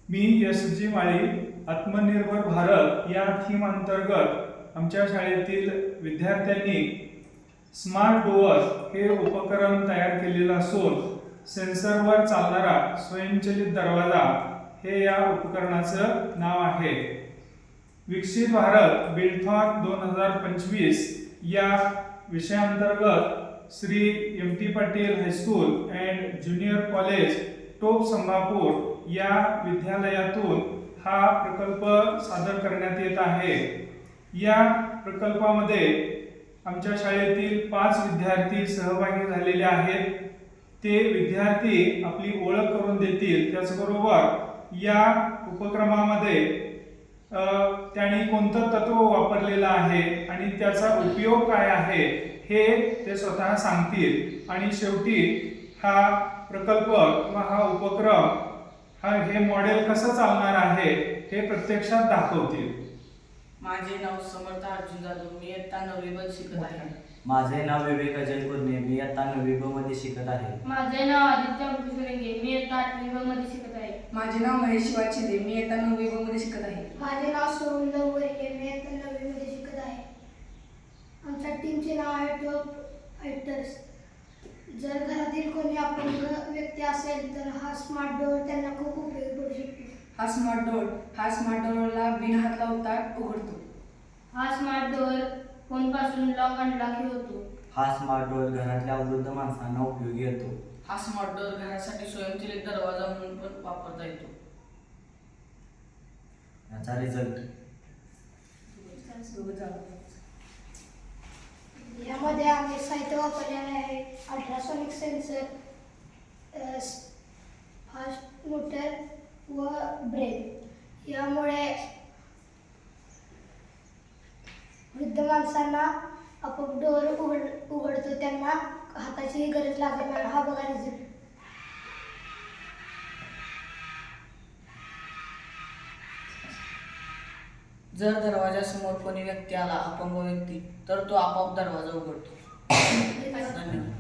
मी SG. माळी आत्मनिर्भर भारत या theme अंतर्गत आमच्या शाळेतील विद्यार्थ्यांनी स्मार्ट डोअर हे उपकरण तयार केलेलं असून सेन्सरवर चालणारा स्वयंचलित दरवाजा हे या उपकरणाचं नाव आहे. विकसित भारत बिल्डथॉन 2025 या विषयाअंतर्गत Shri M T. Patil high school and junior college Top Sambhapur या विद्यालयातून हा प्रकल्प सादर करण्यात येत आहे. या प्रकल्पामध्ये आमच्या शाळेतील 5 विद्यार्थी सहभागी झालेले आहेत. ते विद्यार्थी आपली ओळख करून देतील. त्याचबरोबर या उपक्रमामध्ये त्यांनी कोणतं तत्व वापरलेलं आहे आणि त्याचा उपयोग काय आहे हे ते स्वतः सांगतील आणि शेवटी हा प्रकल्प किंवा हा उपक्रम हे मॉडेल कसं चालणार आहे हे प्रत्यक्षात दाखवतील. माझे नाव समर्थ अर्जुन जाधव. मी इयत्ता 9वी ब शिकत आहे. माझे नाव विवेक अजय कुर्णे. मी इयत्ता 9वी ब मध्ये शिकत आहे. माझे नाव आदित्य अंकुश रेंगे. मी इयत्ता 8वी ब मध्ये शिकत आहे. माझे नाव महेश शिवाजी शिंदे. मी इयत्ता 9वी ब मध्ये शिकत आहे. माझे नाव सोहम वरके. मी इयत्ता 9वी मध्ये शिकत आहे. आमच्या टीमचे नाव आहे टॉप फायटर्स. जर घरातील कोणी अपंग व्यक्ती असेल तर हा स्मार्ट डोअर त्यांना खूप उपयोगी पडू शकतो. हा स्मार्ट डोअरला बिन हात लावता उघडतो. हा स्मार्ट डोअर फोनपासून लॉक अनलॉक होतो. हा स्मार्ट डोअर घरातल्या वृद्ध माणसांना उपयोगी येतो. हा स्मार्ट डोअर घरासाठी स्वयंचलित दरवाजा म्हणून पण वापरता येतो. याचा रिझल्ट यामध्ये आम्ही साहित्य वापरलेले आहे. अल्ट्रासोनिक सेन्सर, फास्ट मोटर व ब्रेक. यामुळे वृद्ध माणसांना आपोआप डोअर उघडतो. त्यांना हाताची गरज लागत नाही. हा बघा रिझल्ट. जर दरवाजासमोर कोणी व्यक्ती आला, अपंग व्यक्ती, तर तो आपोआप दरवाजा उघडतो. धन्यवाद.